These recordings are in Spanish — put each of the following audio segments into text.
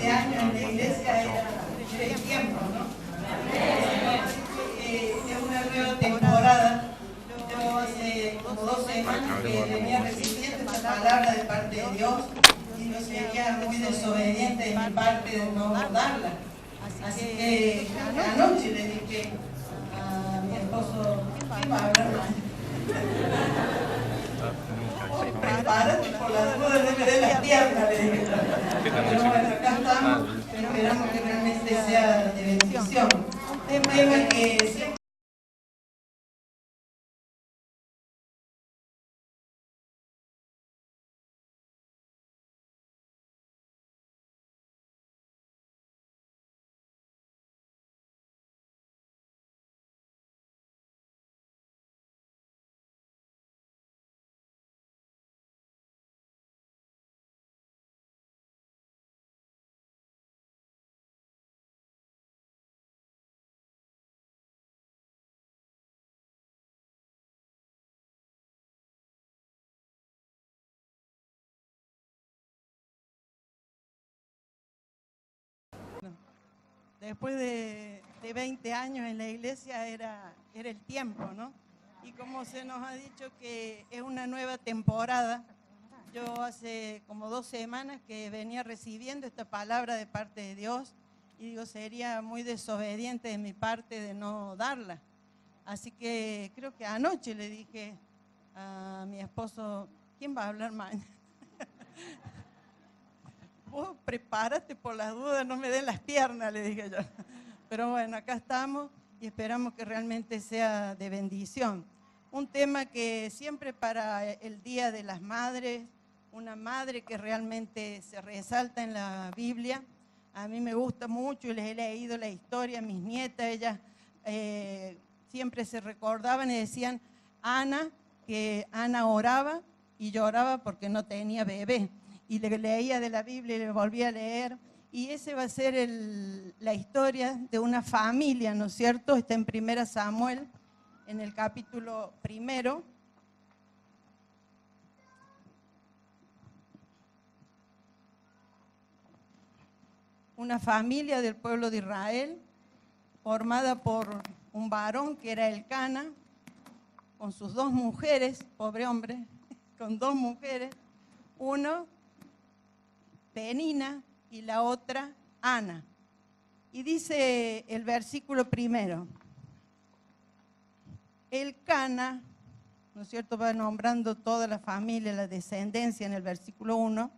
20 años en la iglesia era el tiempo, ¿no? Es una nueva temporada. Yo hace como 2 semanas que venía recibiendo esta palabra de parte de Dios y no sería muy desobediente de mi parte de no darla. Así que anoche le dije a mi esposo, ¿qué va a hablar más? Prepárate por la duda de que de las piernas, le dije. Pero bueno, acá estamos, esperamos que realmente sea de bendición. Un tema que siempre después de 20 años en la iglesia era el tiempo, ¿no? Y como se nos ha dicho que es una nueva temporada, yo hace como 2 semanas que venía recibiendo esta palabra de parte de Dios y digo, sería muy desobediente de mi parte de no darla. Así que creo que anoche le dije a mi esposo, ¿quién va a hablar mañana? Vos prepárate por las dudas, no me den las piernas, le dije yo. Pero bueno, acá estamos y esperamos que realmente sea de bendición. Un tema que siempre para el Día de las Madres, una madre que realmente se resalta en la Biblia. A mí me gusta mucho y les he leído la historia, mis nietas, ellas siempre se recordaban y decían, Ana, que Ana oraba y lloraba porque no tenía bebé. Y le leía de la Biblia y le volvía a leer. Y ese va a ser la historia de una familia, ¿no es cierto? Está en 1 Samuel, en el capítulo 1. Una familia del pueblo de Israel, formada por un varón que era Elcana, con sus 2 mujeres, pobre hombre, con 2 mujeres, uno Penina y la otra Ana. Y dice el versículo 1, Elcana, ¿no es cierto?, va nombrando toda la familia, la descendencia en el versículo 1,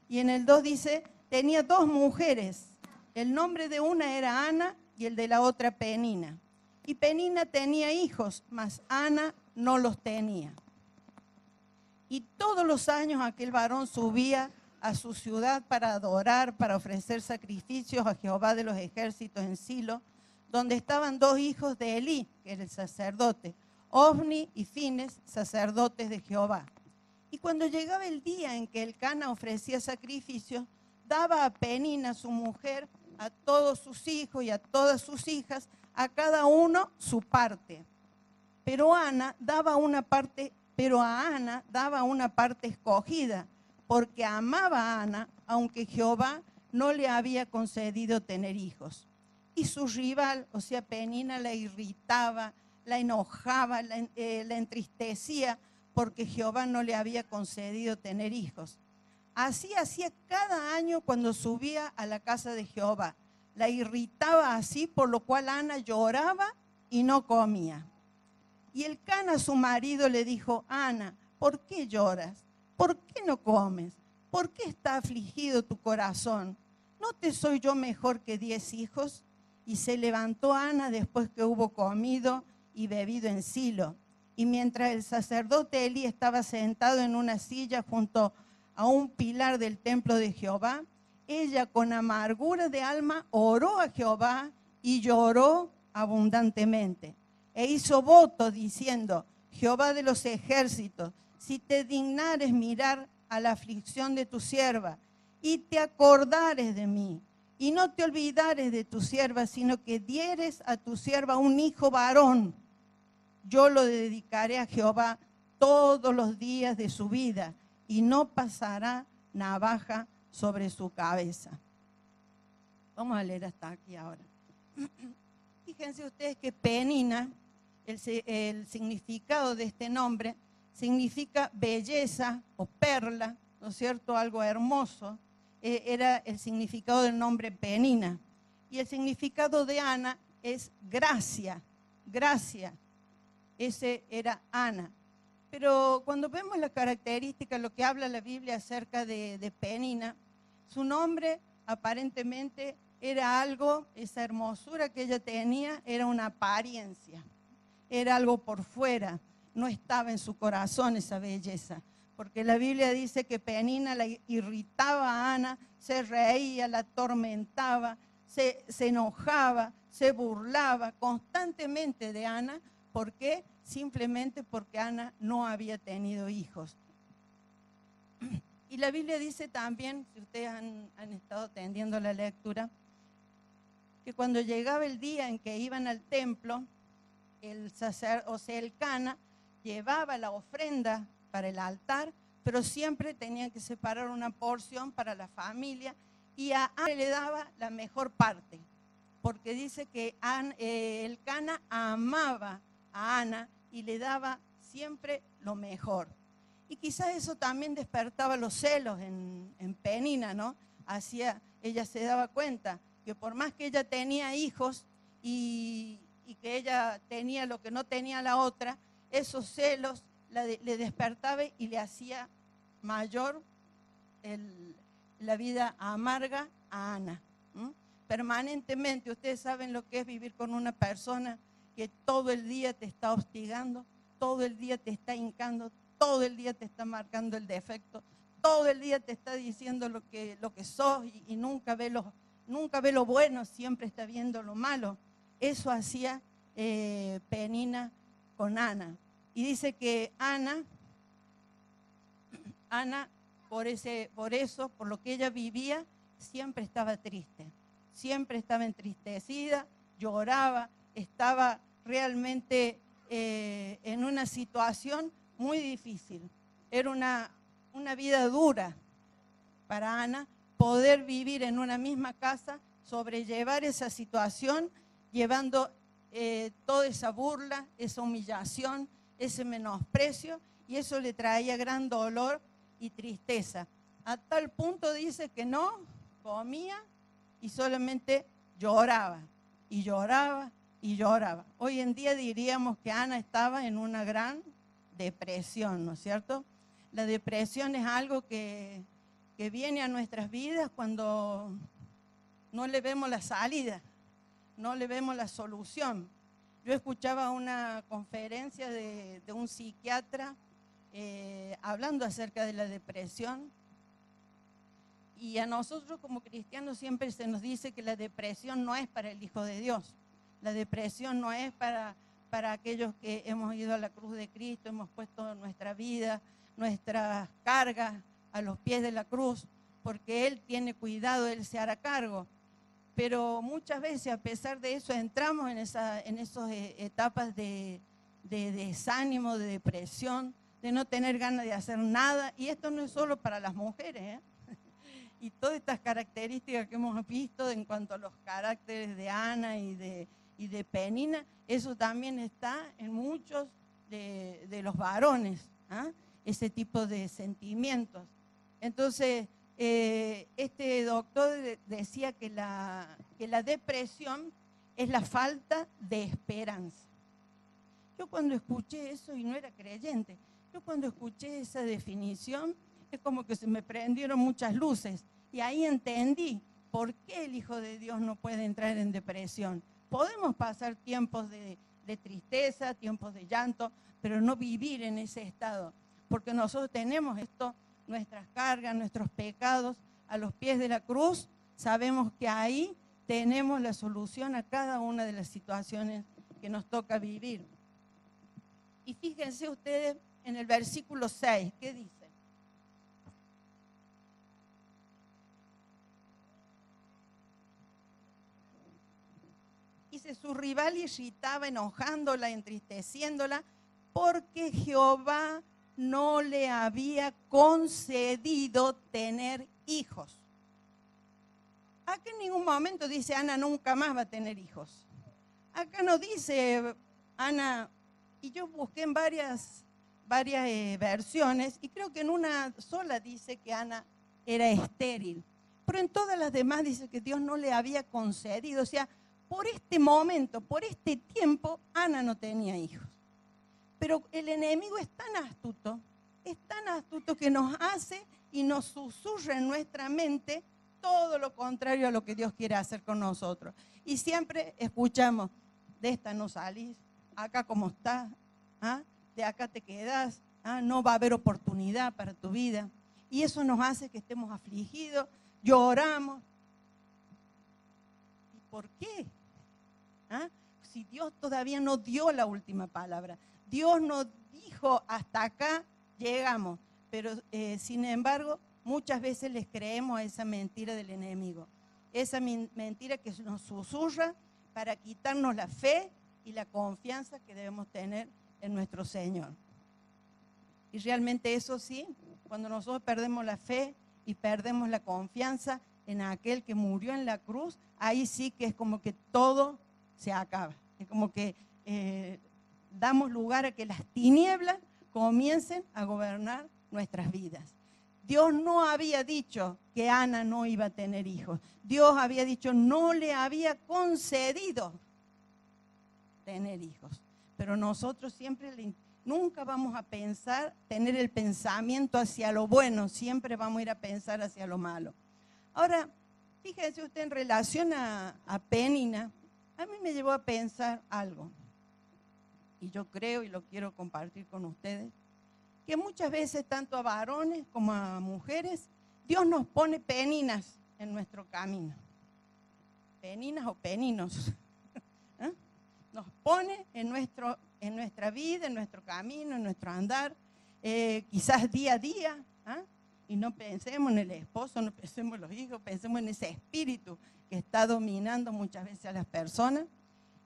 y en el 2 dice, tenía 2 mujeres, el nombre de una era Ana y el de la otra Penina. Y Penina tenía hijos, mas Ana no los tenía. Y todos los años aquel varón subía a su ciudad para adorar, para ofrecer sacrificios a Jehová de los ejércitos en Silo, donde estaban 2 hijos de Elí, que era el sacerdote, Ofni y Fines, sacerdotes de Jehová. Y cuando llegaba el día en que Elcana ofrecía sacrificios, daba a Penina, su mujer, a todos sus hijos y a todas sus hijas, a cada uno su parte. Pero a Ana daba una parte escogida, porque amaba a Ana, aunque Jehová no le había concedido tener hijos. Y su rival, o sea, Penina, la irritaba, la enojaba, la entristecía, porque Jehová no le había concedido tener hijos. Así hacía cada año cuando subía a la casa de Jehová. La irritaba así, por lo cual Ana lloraba y no comía. Y Elcana, su marido, le dijo, Ana, ¿por qué lloras? ¿Por qué no comes? ¿Por qué está afligido tu corazón? ¿No te soy yo mejor que 10 hijos? Y se levantó Ana después que hubo comido y bebido en Silo. Y mientras el sacerdote Elí estaba sentado en una silla junto a un pilar del templo de Jehová, ella con amargura de alma oró a Jehová y lloró abundantemente. E hizo voto diciendo, Jehová de los ejércitos, si te dignares mirar a la aflicción de tu sierva y te acordares de mí y no te olvidares de tu sierva, sino que dieres a tu sierva un hijo varón, yo lo dedicaré a Jehová todos los días de su vida y no pasará navaja sobre su cabeza. Vamos a leer hasta aquí ahora. Fíjense ustedes que Penina, el significado de este nombre, significa belleza o perla, ¿no es cierto? Algo hermoso. Era el significado del nombre Penina. Y el significado de Ana es gracia, gracia. Ese era Ana. Pero cuando vemos la característica, lo que habla la Biblia acerca de Penina, su nombre aparentemente era algo, esa hermosura que ella tenía, era una apariencia, era algo por fuera, no estaba en su corazón esa belleza. Porque la Biblia dice que Penina la irritaba a Ana, se reía, la atormentaba, se enojaba, se burlaba constantemente de Ana. ¿Por qué? Simplemente porque Ana no había tenido hijos. Y la Biblia dice también, si ustedes han estado atendiendo la lectura, que cuando llegaba el día en que iban al templo, el Cana llevaba la ofrenda para el altar, pero siempre tenían que separar una porción para la familia y a Ana le daba la mejor parte, porque dice que el Cana amaba a Ana y le daba siempre lo mejor. Y quizás eso también despertaba los celos en Penina, ¿no? Ella se daba cuenta que por más que ella tenía hijos y que ella tenía lo que no tenía la otra, esos celos le despertaba y le hacía mayor la vida amarga a Ana. Permanentemente, ustedes saben lo que es vivir con una persona que todo el día te está hostigando, todo el día te está hincando, todo el día te está marcando el defecto, todo el día te está diciendo lo que sos y nunca ve lo bueno, siempre está viendo lo malo. Eso hacía Penina con Ana. Y dice que Ana, por eso, por lo que ella vivía, siempre estaba triste, siempre estaba entristecida, lloraba, estaba realmente en una situación muy difícil. Era una vida dura para Ana poder vivir en una misma casa, sobrellevar esa situación, llevando toda esa burla, esa humillación, ese menosprecio, y eso le traía gran dolor y tristeza. A tal punto dice que no comía y solamente lloraba, y lloraba, y lloraba. Hoy en día diríamos que Ana estaba en una gran depresión, ¿no es cierto? La depresión es algo que viene a nuestras vidas cuando no le vemos la salida, no le vemos la solución. Yo escuchaba una conferencia de un psiquiatra hablando acerca de la depresión, y a nosotros como cristianos siempre se nos dice que la depresión no es para el Hijo de Dios. La depresión no es para aquellos que hemos ido a la cruz de Cristo, hemos puesto nuestra vida, nuestras cargas a los pies de la cruz, porque Él tiene cuidado, Él se hará cargo. Pero muchas veces, a pesar de eso, entramos en esas etapas de desánimo, de depresión, de no tener ganas de hacer nada. Y esto no es solo para las mujeres, ¿eh? Y todas estas características que hemos visto en cuanto a los caracteres de Ana y de Penina, eso también está en muchos de los varones, ¿eh? Ese tipo de sentimientos. Entonces, este doctor decía que la depresión es la falta de esperanza. Yo cuando escuché eso, y no era creyente, yo cuando escuché esa definición, es como que se me prendieron muchas luces. Y ahí entendí por qué el Hijo de Dios no puede entrar en depresión. Podemos pasar tiempos de tristeza, tiempos de llanto, pero no vivir en ese estado. Porque nosotros tenemos esto, nuestras cargas, nuestros pecados a los pies de la cruz. Sabemos que ahí tenemos la solución a cada una de las situaciones que nos toca vivir. Y fíjense ustedes en el versículo 6, ¿qué dice? Dice, su rival irritaba, enojándola, entristeciéndola, porque Jehová no le había concedido tener hijos. Acá en ningún momento dice Ana nunca más va a tener hijos. Acá no dice Ana, y yo busqué en varias versiones, y creo que en una sola dice que Ana era estéril. Pero en todas las demás dice que Dios no le había concedido. O sea, por este momento, por este tiempo, Ana no tenía hijos. Pero el enemigo es tan astuto que nos hace y nos susurra en nuestra mente todo lo contrario a lo que Dios quiere hacer con nosotros. Y siempre escuchamos, de esta no salís, acá como estás, ¿ah? De acá te quedás, ¿ah? No va a haber oportunidad para tu vida. Y eso nos hace que estemos afligidos, lloramos. ¿Y por qué? ¿Ah? Si Dios todavía no dio la última palabra. Dios nos dijo, hasta acá llegamos. Pero sin embargo, muchas veces les creemos a esa mentira del enemigo. Esa mentira que nos susurra para quitarnos la fe y la confianza que debemos tener en nuestro Señor. Y realmente eso sí, cuando nosotros perdemos la fe y perdemos la confianza en aquel que murió en la cruz, ahí sí que es como que todo se acaba. Es como que damos lugar a que las tinieblas comiencen a gobernar nuestras vidas. Dios no había dicho que Ana no iba a tener hijos. Dios había dicho, no le había concedido tener hijos. Pero nosotros siempre, nunca vamos a pensar, tener el pensamiento hacia lo bueno, siempre vamos a ir a pensar hacia lo malo. Ahora, fíjese usted en relación a Penina, a mí me llevó a pensar algo. Y yo creo, y lo quiero compartir con ustedes, que muchas veces, tanto a varones como a mujeres, Dios nos pone peninas en nuestro camino. Peninas o peninos. ¿Eh? Nos pone en nuestra vida, en nuestro camino, en nuestro andar, quizás día a día. ¿Eh? Y no pensemos en el esposo, no pensemos en los hijos, pensemos en ese espíritu que está dominando muchas veces a las personas.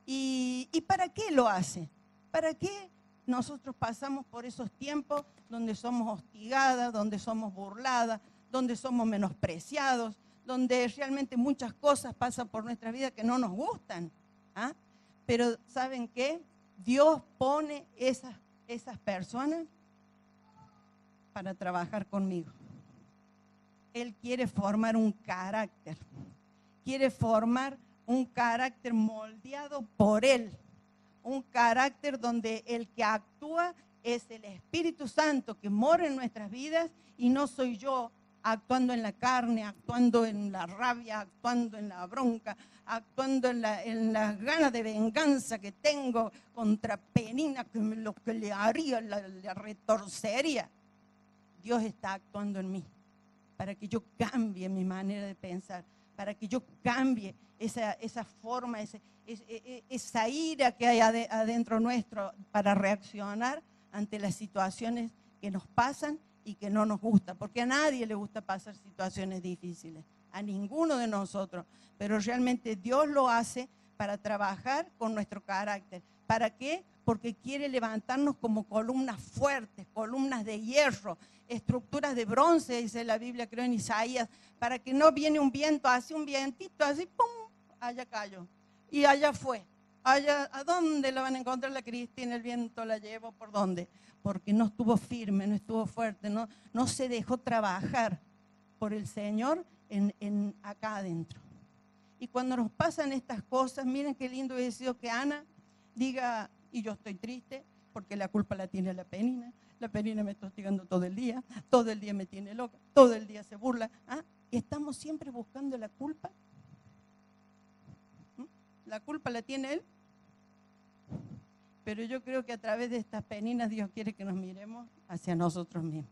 ¿Y para qué lo hace? ¿Para qué nosotros pasamos por esos tiempos donde somos hostigadas, donde somos burladas, donde somos menospreciados, donde realmente muchas cosas pasan por nuestra vida que no nos gustan? ¿Ah? Pero ¿saben qué? Dios pone esas personas para trabajar conmigo. Él quiere formar un carácter, quiere formar un carácter moldeado por Él. Un carácter donde el que actúa es el Espíritu Santo que mora en nuestras vidas y no soy yo actuando en la carne, actuando en la rabia, actuando en la bronca, actuando en las ganas de venganza que tengo contra Penina, que lo que le haría, la retorcería. Dios está actuando en mí para que yo cambie mi manera de pensar, para que yo cambie esa forma, esa ira que hay adentro nuestro para reaccionar ante las situaciones que nos pasan y que no nos gusta, porque a nadie le gusta pasar situaciones difíciles, a ninguno de nosotros, pero realmente Dios lo hace para trabajar con nuestro carácter. ¿Para qué? Porque quiere levantarnos como columnas fuertes, columnas de hierro, estructuras de bronce, dice la Biblia, creo en Isaías, para que no viene un viento, así un vientito, así, ¡pum!, allá cayó. Y allá fue. Allá, ¿a dónde la van a encontrar la Cristina? El viento la llevó, ¿por dónde? Porque no estuvo firme, no estuvo fuerte, no se dejó trabajar por el Señor acá adentro. Y cuando nos pasan estas cosas, miren qué lindo hubiese sido que Ana diga, y yo estoy triste, porque la culpa la tiene la Penina me está hostigando todo el día me tiene loca, todo el día se burla. ¿Ah? Y estamos siempre buscando la culpa. La culpa la tiene él. Pero yo creo que a través de estas peninas Dios quiere que nos miremos hacia nosotros mismos.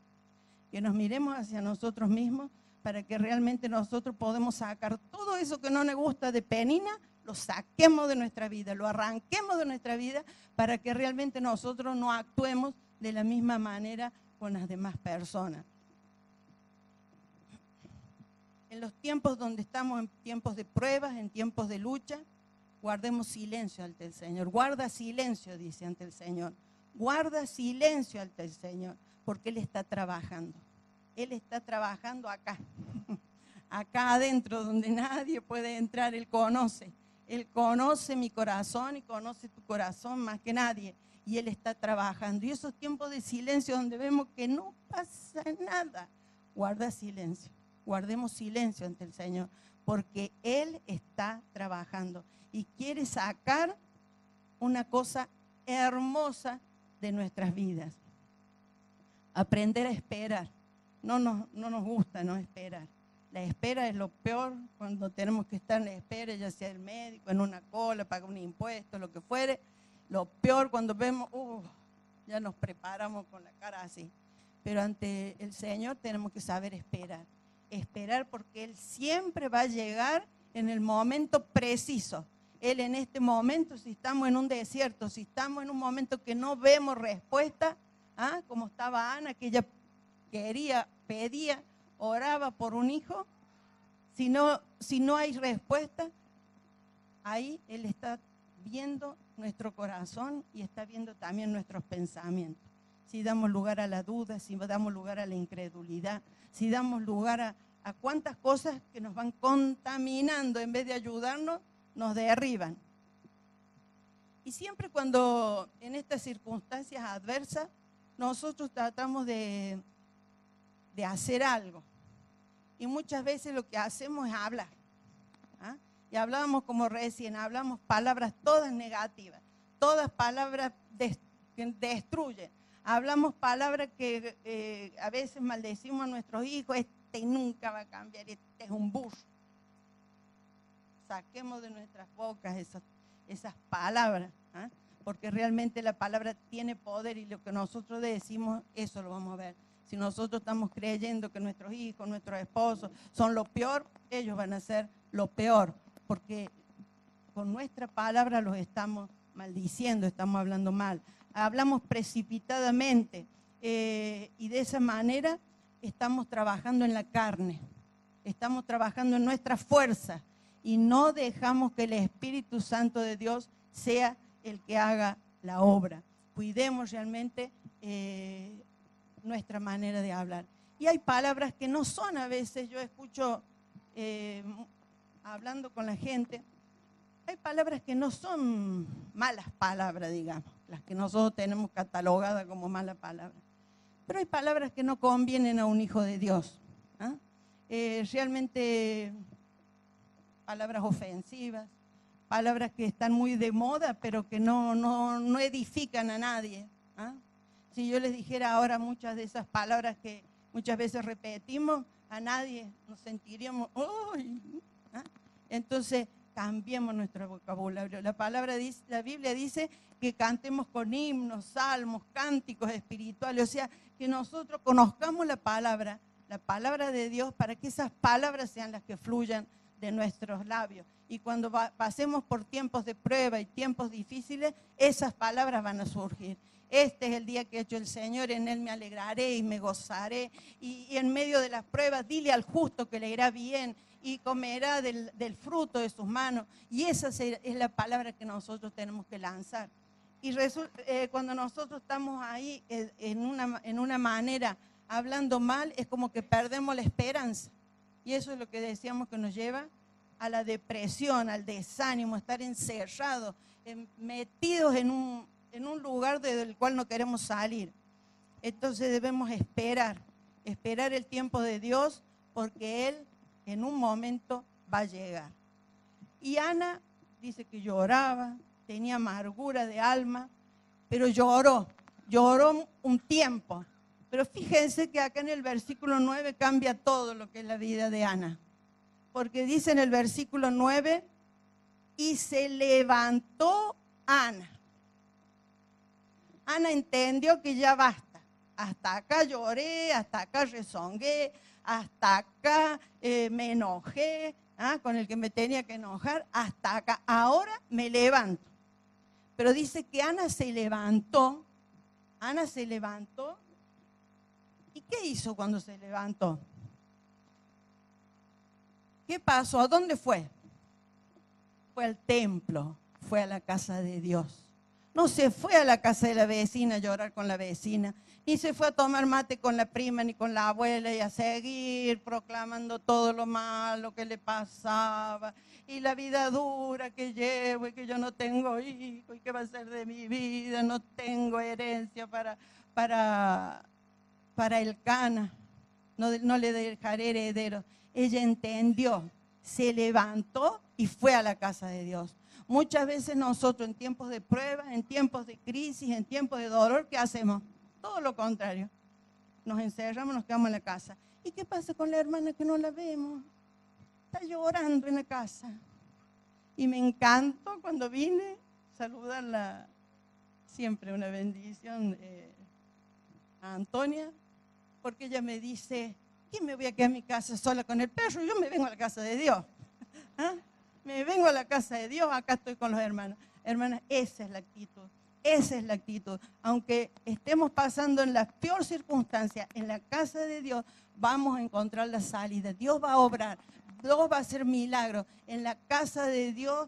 Que nos miremos hacia nosotros mismos para que realmente nosotros podamos sacar todo eso que no nos gusta de Penina, lo saquemos de nuestra vida, lo arranquemos de nuestra vida para que realmente nosotros no actuemos de la misma manera con las demás personas. En los tiempos donde estamos, en tiempos de pruebas, en tiempos de lucha, guardemos silencio ante el Señor. Guarda silencio, dice, ante el Señor. Guarda silencio ante el Señor, porque Él está trabajando. Él está trabajando acá. acá adentro donde nadie puede entrar, Él conoce. Él conoce mi corazón y conoce tu corazón más que nadie. Y Él está trabajando. Y esos tiempos de silencio donde vemos que no pasa nada, guarda silencio. Guardemos silencio ante el Señor, porque Él está trabajando y quiere sacar una cosa hermosa de nuestras vidas. Aprender a esperar. No nos gusta no esperar. La espera es lo peor cuando tenemos que estar en la espera, ya sea el médico, en una cola, pagar un impuesto, lo que fuere. Lo peor cuando vemos, ya nos preparamos con la cara así. Pero ante el Señor tenemos que saber esperar. Esperar porque Él siempre va a llegar en el momento preciso. Él en este momento, si estamos en un desierto, si estamos en un momento que no vemos respuesta, como estaba Ana, que ella quería, pedía, oraba por un hijo, si no hay respuesta, ahí Él está viendo nuestro corazón y está viendo también nuestros pensamientos. Si damos lugar a la duda, si damos lugar a la incredulidad, si damos lugar a cuántas cosas que nos van contaminando en vez de ayudarnos, nos derriban. Y siempre cuando en estas circunstancias adversas, nosotros tratamos de hacer algo. Y muchas veces lo que hacemos es hablar. Y hablábamos como recién, hablamos palabras todas negativas, todas palabras que destruyen. Hablamos palabras que a veces maldecimos a nuestros hijos, este nunca va a cambiar, este es un burro. Saquemos de nuestras bocas esas palabras, porque realmente la palabra tiene poder y lo que nosotros decimos, eso lo vamos a ver. Si nosotros estamos creyendo que nuestros hijos, nuestros esposos son lo peor, ellos van a ser lo peor, porque con nuestra palabra los estamos maldiciendo, estamos hablando mal. Hablamos precipitadamente y de esa manera estamos trabajando en la carne, estamos trabajando en nuestra fuerza y no dejamos que el Espíritu Santo de Dios sea el que haga la obra. Cuidemos realmente nuestra manera de hablar. Y hay palabras que no son, a veces yo escucho hablando con la gente, hay palabras que no son malas palabras, digamos, las que nosotros tenemos catalogadas como malas palabras. Pero hay palabras que no convienen a un hijo de Dios. Realmente palabras ofensivas, palabras que están muy de moda, pero que no edifican a nadie. Si yo les dijera ahora muchas de esas palabras que muchas veces repetimos, a nadie nos sentiríamos, ¡ay! Entonces, cambiemos nuestro vocabulario. La Biblia dice que cantemos con himnos, salmos, cánticos espirituales, o sea, que nosotros conozcamos la palabra de Dios, para que esas palabras sean las que fluyan de nuestros labios. Y cuando pasemos por tiempos de prueba y tiempos difíciles, esas palabras van a surgir. Este es el día que ha hecho el Señor, en Él me alegraré y me gozaré. Y en medio de las pruebas, dile al justo que le irá bien y comerá del fruto de sus manos. Y esa es la palabra que nosotros tenemos que lanzar. Y cuando nosotros estamos ahí en una manera hablando mal, es como que perdemos la esperanza. Y eso es lo que decíamos que nos lleva a la depresión, al desánimo, estar encerrados, metidos en un lugar del cual no queremos salir. Entonces debemos esperar el tiempo de Dios, porque Él en un momento va a llegar. Y Ana dice que lloraba, tenía amargura de alma, pero lloró un tiempo. Pero fíjense que acá en el versículo 9 cambia todo lo que es la vida de Ana. Porque dice en el versículo 9, y se levantó Ana. Ana entendió que ya basta. Hasta acá lloré, hasta acá rezongué, hasta acá me enojé con el que me tenía que enojar, hasta acá. Ahora me levanto. Pero dice que Ana se levantó. Ana se levantó. ¿Y qué hizo cuando se levantó? ¿Qué pasó? ¿A dónde fue? Fue al templo, fue a la casa de Dios. No se fue a la casa de la vecina a llorar con la vecina, ni se fue a tomar mate con la prima ni con la abuela y a seguir proclamando todo lo malo que le pasaba y la vida dura que llevo y que yo no tengo hijo y qué va a ser de mi vida, no tengo herencia para el Cana, no le dejaré heredero. Ella entendió, se levantó y fue a la casa de Dios. Muchas veces nosotros en tiempos de prueba, en tiempos de crisis, en tiempos de dolor, ¿qué hacemos? Todo lo contrario. Nos encerramos, nos quedamos en la casa. ¿Y qué pasa con la hermana que no la vemos? Está llorando en la casa. Y me encantó cuando vine a saludarla, siempre una bendición, a Antonia, porque ella me dice, ¿qué me voy a quedar en mi casa sola con el perro? Yo me vengo a la casa de Dios. ¿Ah? Me vengo a la casa de Dios, acá estoy con los hermanos. Hermanas, esa es la actitud, esa es la actitud. Aunque estemos pasando en la peor circunstancia, en la casa de Dios vamos a encontrar la salida. Dios va a obrar, Dios va a hacer milagros. En la casa de Dios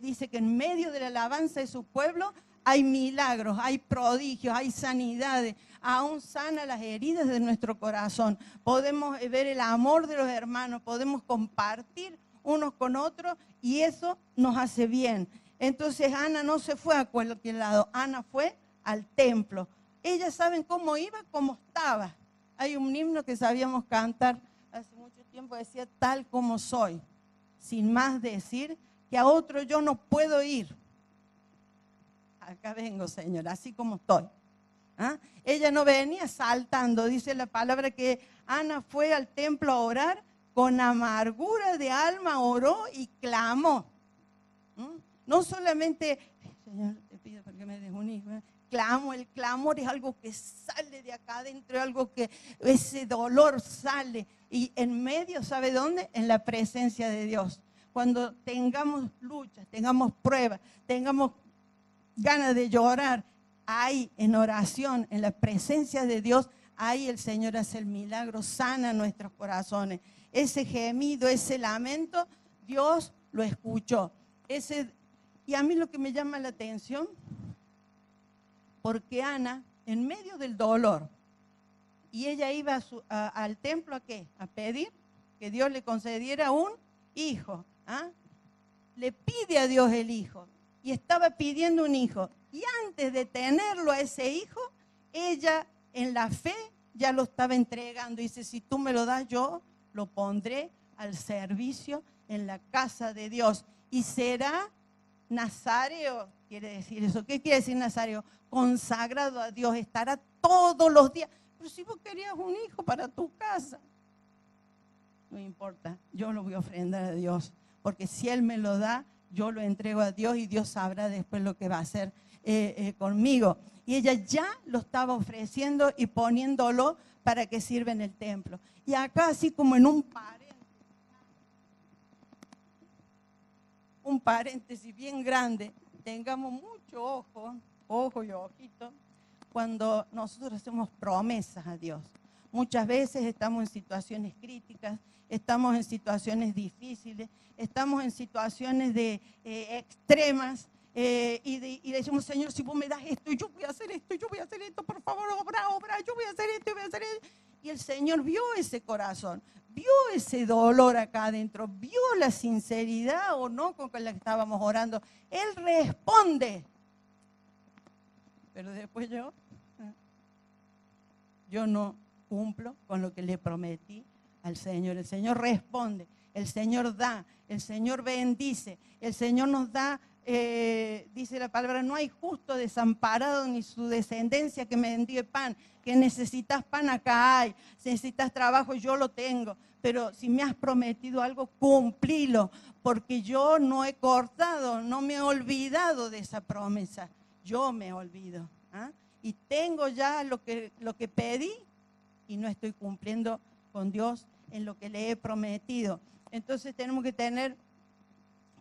dice que en medio de la alabanza de su pueblo hay milagros, hay prodigios, hay sanidades. Aún sana las heridas de nuestro corazón. Podemos ver el amor de los hermanos, podemos compartir unos con otros y eso nos hace bien. Entonces Ana no se fue a cualquier lado, Ana fue al templo. Ellas saben cómo iba, cómo estaba. Hay un himno que sabíamos cantar hace mucho tiempo, decía tal como soy, sin más decir que a otro yo no puedo ir. Acá vengo, Señor, así como estoy. ¿Ah? Ella no venía saltando, dice la palabra que Ana fue al templo a orar. Con amargura de alma oró y clamó. No solamente, Señor, te pido porque me des un hijo. Clamo, el clamor es algo que sale de acá adentro, algo que ese dolor sale. Y en medio, ¿sabe dónde? En la presencia de Dios. Cuando tengamos luchas, tengamos pruebas, tengamos ganas de llorar, ahí en oración, en la presencia de Dios, ahí el Señor hace el milagro, sana nuestros corazones. Ese gemido, ese lamento, Dios lo escuchó. Y a mí lo que me llama la atención, porque Ana, en medio del dolor, y ella iba al templo ¿a qué? A pedir que Dios le concediera un hijo. ¿Ah? Le pide a Dios el hijo, y estaba pidiendo un hijo. Y antes de tenerlo a ese hijo, ella en la fe ya lo estaba entregando. Dice, si tú me lo das, yo lo pondré al servicio en la casa de Dios. Y será nazareo, quiere decir eso. ¿Qué quiere decir nazareo? Consagrado a Dios, estará todos los días. Pero si vos querías un hijo para tu casa, no importa, yo lo voy a ofrendar a Dios. Porque si Él me lo da, yo lo entrego a Dios y Dios sabrá después lo que va a hacer conmigo. Y ella ya lo estaba ofreciendo y poniéndolo para que sirva en el templo. Y acá así como en un paréntesis bien grande, tengamos mucho ojo y ojito, cuando nosotros hacemos promesas a Dios. Muchas veces estamos en situaciones críticas, estamos en situaciones difíciles, estamos en situaciones extremas, y decimos, Señor, si vos me das esto, yo voy a hacer esto, yo voy a hacer esto, por favor, obra, yo voy a hacer esto, yo voy a hacer esto. Y el Señor vio ese corazón, vio ese dolor acá adentro, vio la sinceridad o no con la que estábamos orando. Él responde. Pero después yo no cumplo con lo que le prometí al Señor. El Señor responde, el Señor da, el Señor bendice, el Señor nos da. Dice la palabra, no hay justo desamparado ni su descendencia que mendigue pan. Que necesitas pan, acá hay. Si necesitas trabajo, yo lo tengo. Pero si me has prometido algo, cumplilo. Porque yo no he cortado, no me he olvidado de esa promesa. Yo me olvido. ¿Ah? Y tengo ya lo que pedí y no estoy cumpliendo con Dios en lo que le he prometido. Entonces tenemos que tener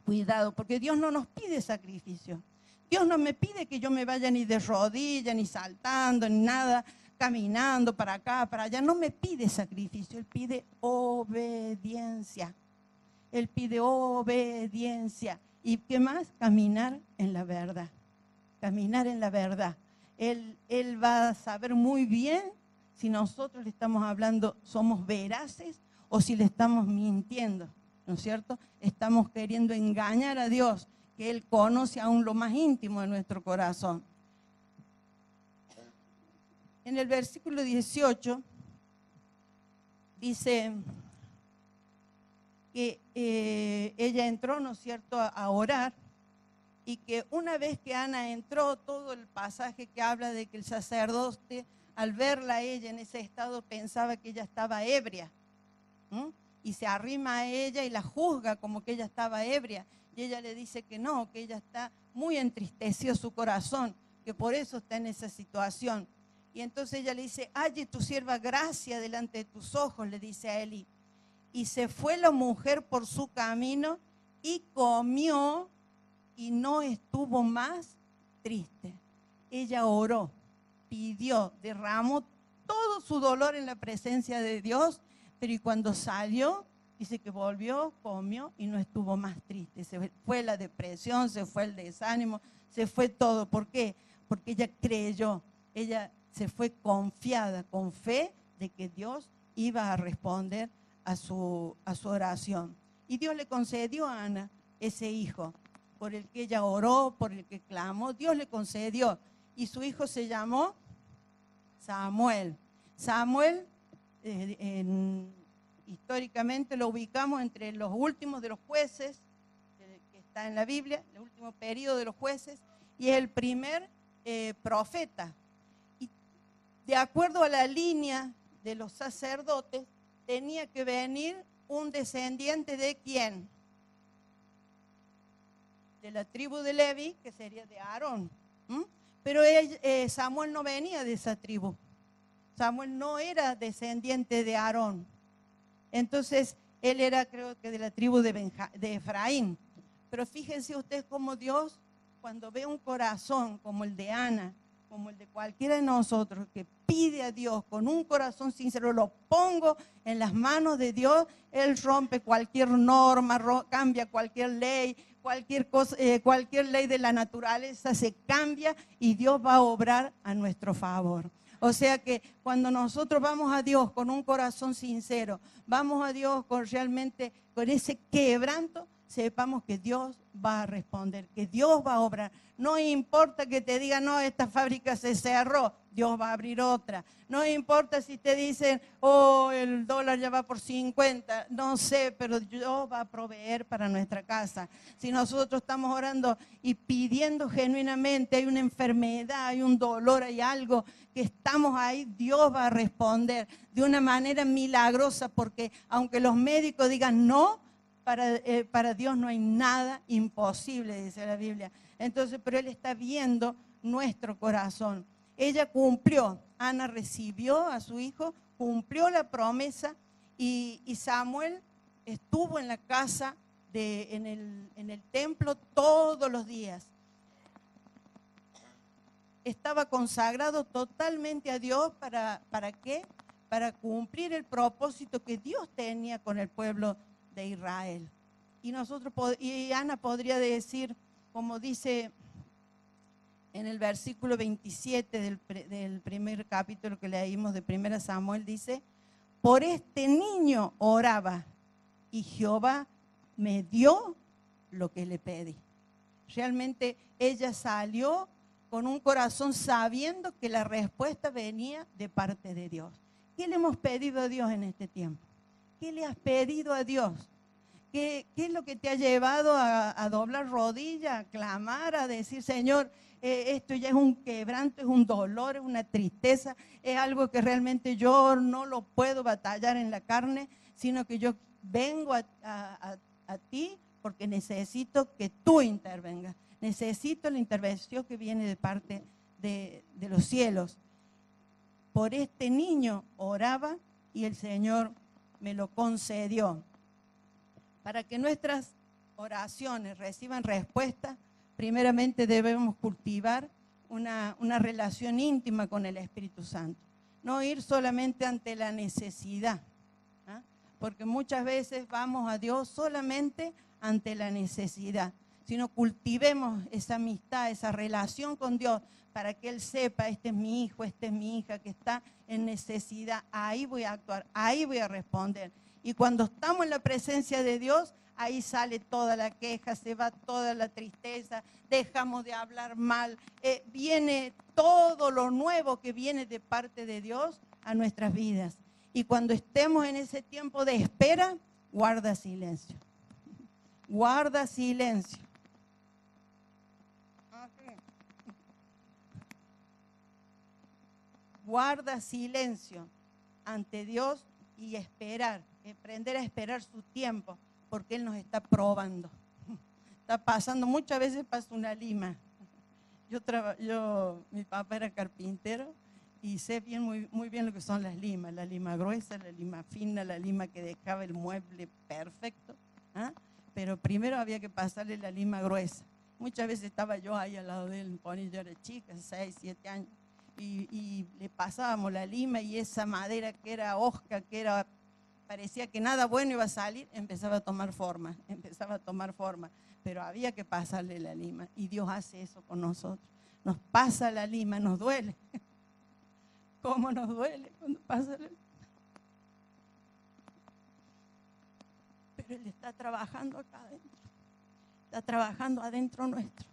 cuidado, porque Dios no nos pide sacrificio. Dios no me pide que yo me vaya ni de rodillas, ni saltando, ni nada, caminando para acá, para allá. No me pide sacrificio, Él pide obediencia. Él pide obediencia. ¿Y qué más? Caminar en la verdad. caminar en la verdad. Él va a saber muy bien si nosotros le estamos hablando, somos veraces o si le estamos mintiendo, ¿no es cierto? Estamos queriendo engañar a Dios, que Él conoce aún lo más íntimo de nuestro corazón. En el versículo 18 dice que ella entró, ¿no es cierto?, a orar, y que una vez que Ana entró, todo el pasaje que habla de que el sacerdote, al verla a ella en ese estado, pensaba que ella estaba ebria, y se arrima a ella y la juzga como que ella estaba ebria, y ella le dice que no, que ella está muy entristecido su corazón, que por eso está en esa situación. Y entonces ella le dice, halle tu sierva gracia delante de tus ojos, le dice a Elí. Y se fue la mujer por su camino y comió y no estuvo más triste. Ella oró, pidió, derramó todo su dolor en la presencia de Dios, pero y cuando salió, dice que volvió, comió y no estuvo más triste. Se fue la depresión, se fue el desánimo, se fue todo. ¿Por qué? Porque ella creyó, ella se fue confiada, con fe de que Dios iba a responder a su oración. Y Dios le concedió a Ana ese hijo, por el que ella oró, por el que clamó. Dios le concedió. Y su hijo se llamó Samuel. Samuel, históricamente lo ubicamos entre los últimos de los jueces, que está en la Biblia, el último periodo de los jueces, y es el primer profeta. Y de acuerdo a la línea de los sacerdotes, tenía que venir un descendiente de ¿quién? De la tribu de Leví, que sería de Aarón. Pero Samuel no venía de esa tribu. Samuel no era descendiente de Aarón. Entonces, él era, creo que, de la tribu de Efraín. Pero fíjense ustedes cómo Dios, cuando ve un corazón como el de Ana, como el de cualquiera de nosotros, que pide a Dios con un corazón sincero, lo pongo en las manos de Dios, Él rompe cualquier norma, cambia cualquier ley, cualquier cosa, cualquier ley de la naturaleza se cambia y Dios va a obrar a nuestro favor. O sea que cuando nosotros vamos a Dios con un corazón sincero, vamos a Dios realmente con ese quebranto, sepamos que Dios va a responder, que Dios va a obrar. No importa que te digan, no, esta fábrica se cerró, Dios va a abrir otra. No importa si te dicen, oh, el dólar ya va por 50, no sé, pero Dios va a proveer para nuestra casa. Si nosotros estamos orando y pidiendo genuinamente, hay una enfermedad, hay un dolor, hay algo que estamos ahí, Dios va a responder de una manera milagrosa, porque aunque los médicos digan no, para Dios no hay nada imposible, dice la Biblia. Entonces, pero Él está viendo nuestro corazón. Ella cumplió, Ana recibió a su hijo, cumplió la promesa y Samuel estuvo en la casa, en el templo todos los días. Estaba consagrado totalmente a Dios, ¿para qué? Para cumplir el propósito que Dios tenía con el pueblo de Israel. Y Ana podría decir, como dice en el versículo 27 del primer capítulo que leímos de 1 Samuel, dice, por este niño oraba y Jehová me dio lo que le pedí. Realmente ella salió con un corazón sabiendo que la respuesta venía de parte de Dios. ¿Qué le hemos pedido a Dios en este tiempo? ¿Qué le has pedido a Dios? ¿Qué es lo que te ha llevado a doblar rodilla, a clamar, a decir, Señor, esto ya es un quebranto, es un dolor, es una tristeza, es algo que realmente yo no lo puedo batallar en la carne, sino que yo vengo a ti porque necesito que tú intervengas, necesito la intervención que viene de parte de los cielos. Por este niño oraba y el Señor me lo concedió. Para que nuestras oraciones reciban respuesta, primeramente debemos cultivar una relación íntima con el Espíritu Santo. No ir solamente ante la necesidad, porque muchas veces vamos a Dios solamente ante la necesidad. sino cultivemos esa amistad, esa relación con Dios, para que Él sepa, este es mi hijo, esta es mi hija que está en necesidad, ahí voy a actuar, ahí voy a responder. Y cuando estamos en la presencia de Dios, ahí sale toda la queja, se va toda la tristeza, dejamos de hablar mal, viene todo lo nuevo que viene de parte de Dios a nuestras vidas. Y cuando estemos en ese tiempo de espera, guarda silencio. Guarda silencio. Guarda silencio ante Dios y esperar, aprender a esperar su tiempo, porque Él nos está probando. Está pasando, muchas veces pasa una lima. Mi papá era carpintero y sé muy bien lo que son las limas, la lima gruesa, la lima fina, la lima que dejaba el mueble perfecto, ¿ah? Pero primero había que pasarle la lima gruesa. Muchas veces estaba yo ahí al lado de él, yo era chica, 6, 7 años, y le pasábamos la lima y esa madera que era hosca, parecía que nada bueno iba a salir, empezaba a tomar forma, pero había que pasarle la lima, y Dios hace eso con nosotros, nos pasa la lima, nos duele. ¿Cómo nos duele cuando pasa la lima? Pero Él está trabajando acá adentro, está trabajando adentro nuestro,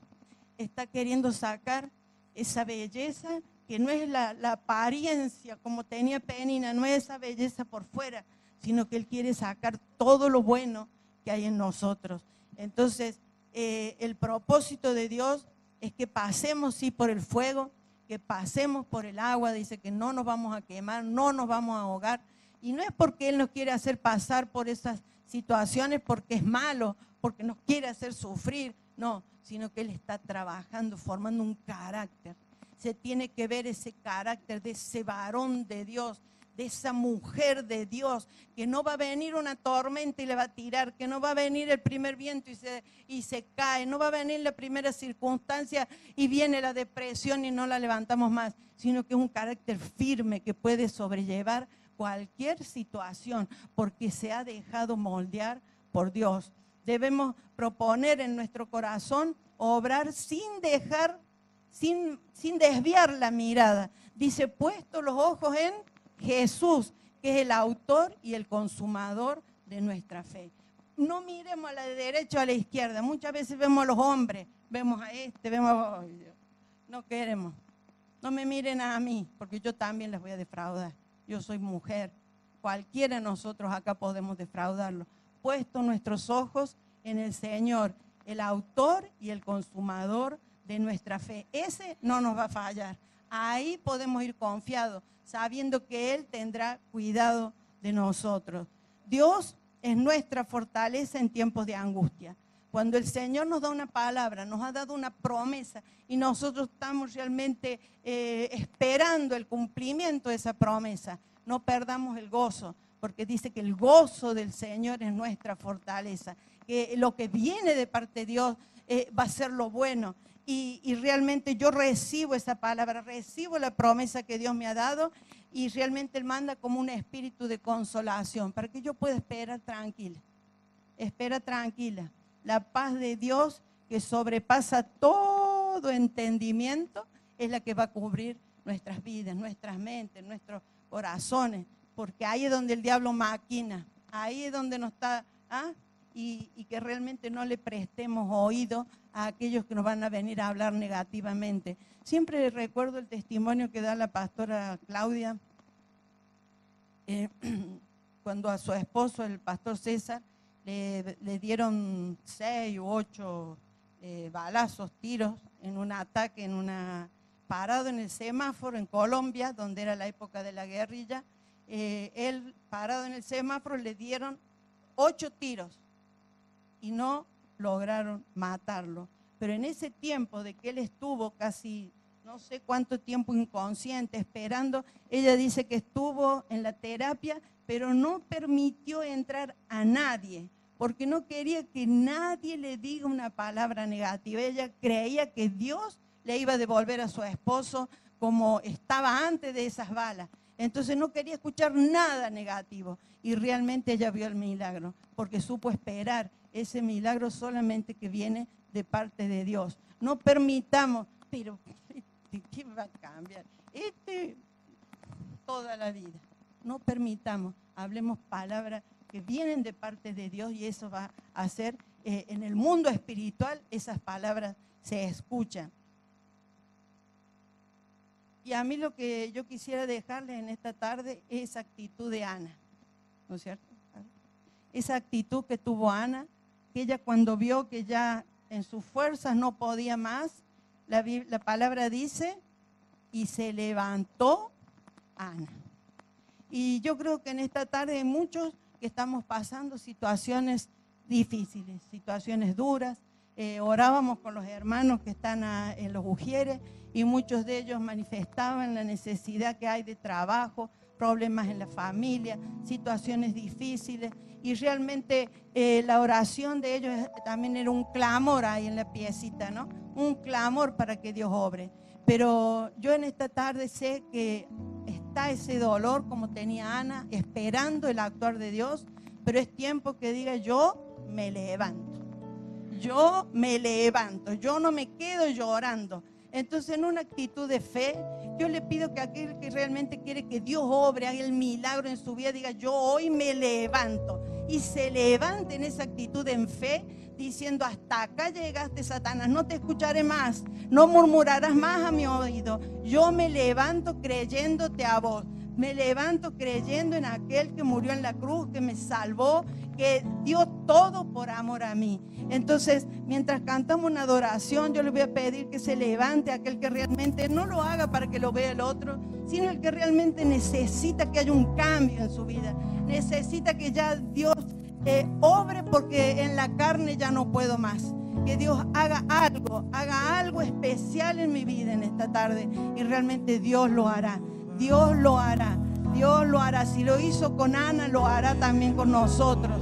está queriendo sacar esa belleza que no es la apariencia como tenía Penina, no es esa belleza por fuera, sino que Él quiere sacar todo lo bueno que hay en nosotros. Entonces, el propósito de Dios es que pasemos sí por el fuego, que pasemos por el agua, dice que no nos vamos a quemar, no nos vamos a ahogar, y no es porque Él nos quiere hacer pasar por esas situaciones porque es malo, porque nos quiere hacer sufrir, no, sino que Él está trabajando, formando un carácter. Se tiene que ver ese carácter de ese varón de Dios, de esa mujer de Dios, que no va a venir una tormenta y le va a tirar, que no va a venir el primer viento y se cae, no va a venir la primera circunstancia y viene la depresión y no la levantamos más, sino que es un carácter firme que puede sobrellevar cualquier situación, porque se ha dejado moldear por Dios. Debemos proponer en nuestro corazón obrar sin desviar la mirada. Dice, puesto los ojos en Jesús, que es el autor y el consumador de nuestra fe. No miremos a la derecha o a la izquierda. Muchas veces vemos a los hombres, vemos a vemos a... No queremos. No me miren a mí, porque yo también les voy a defraudar. Yo soy mujer. Cualquiera de nosotros acá podemos defraudarlo. Puesto nuestros ojos en el Señor, el autor y el consumador de nuestra fe. Ese no nos va a fallar. Ahí podemos ir confiados, sabiendo que Él tendrá cuidado de nosotros. Dios es nuestra fortaleza en tiempos de angustia. Cuando el Señor nos da una palabra, nos ha dado una promesa y nosotros estamos realmente esperando el cumplimiento de esa promesa, no perdamos el gozo, porque dice que el gozo del Señor es nuestra fortaleza, que lo que viene de parte de Dios va a ser lo bueno. Y realmente yo recibo esa palabra, recibo la promesa que Dios me ha dado, y realmente Él manda como un espíritu de consolación para que yo pueda esperar tranquila. Espera tranquila. La paz de Dios que sobrepasa todo entendimiento es la que va a cubrir nuestras vidas, nuestras mentes, nuestros corazones, porque ahí es donde el diablo maquina, ahí es donde nos está... Y que realmente no le prestemos oído a aquellos que nos van a venir a hablar negativamente. Siempre recuerdo el testimonio que da la pastora Claudia, cuando a su esposo, el pastor César, le dieron 6 u 8 balazos, tiros, en un ataque, parado en el semáforo en Colombia, donde era la época de la guerrilla. Él, parado en el semáforo, le dieron 8 tiros. Y no lograron matarlo. Pero en ese tiempo de que él estuvo casi no sé cuánto tiempo inconsciente, esperando, ella dice que estuvo en la terapia, pero no permitió entrar a nadie, porque no quería que nadie le diga una palabra negativa. Ella creía que Dios le iba a devolver a su esposo como estaba antes de esas balas. Entonces no quería escuchar nada negativo, y realmente ella vio el milagro, porque supo esperar ese milagro solamente que viene de parte de Dios. No permitamos, pero ¿qué va a cambiar? Toda la vida. No permitamos, hablemos palabras que vienen de parte de Dios y eso va a hacer, en el mundo espiritual, esas palabras se escuchan. Y a mí lo que yo quisiera dejarles en esta tarde es esa actitud de Ana, ¿no es cierto? Esa actitud que tuvo Ana, que ella cuando vio que ya en sus fuerzas no podía más, la palabra dice, y se levantó Ana. Y yo creo que en esta tarde hay muchos que estamos pasando situaciones difíciles, situaciones duras. Orábamos con los hermanos que están en los Ujieres y muchos de ellos manifestaban la necesidad que hay de trabajo, problemas en la familia, situaciones difíciles. Y realmente la oración de ellos también era un clamor ahí en la piecita, ¿no? Un clamor para que Dios obre. Pero yo en esta tarde sé que está ese dolor como tenía Ana, esperando el actuar de Dios, pero es tiempo que diga yo me levanto. Yo me levanto, yo no me quedo llorando. Entonces, en una actitud de fe, yo le pido que aquel que realmente quiere que Dios obre, haga el milagro en su vida, diga yo hoy me levanto. Y se levante en esa actitud en fe, diciendo hasta acá llegaste, Satanás, no te escucharé más, no murmurarás más a mi oído. Yo me levanto creyéndote a vos. Me levanto creyendo en aquel que murió en la cruz, que me salvó, que dio todo por amor a mí. Entonces, mientras cantamos una adoración, yo le voy a pedir que se levante aquel que realmente no lo haga para que lo vea el otro, sino el que realmente necesita que haya un cambio en su vida. Necesita que ya Dios obre porque en la carne ya no puedo más. Que Dios haga algo especial en mi vida en esta tarde y realmente Dios lo hará. Dios lo hará, Dios lo hará. Si lo hizo con Ana, lo hará también con nosotros.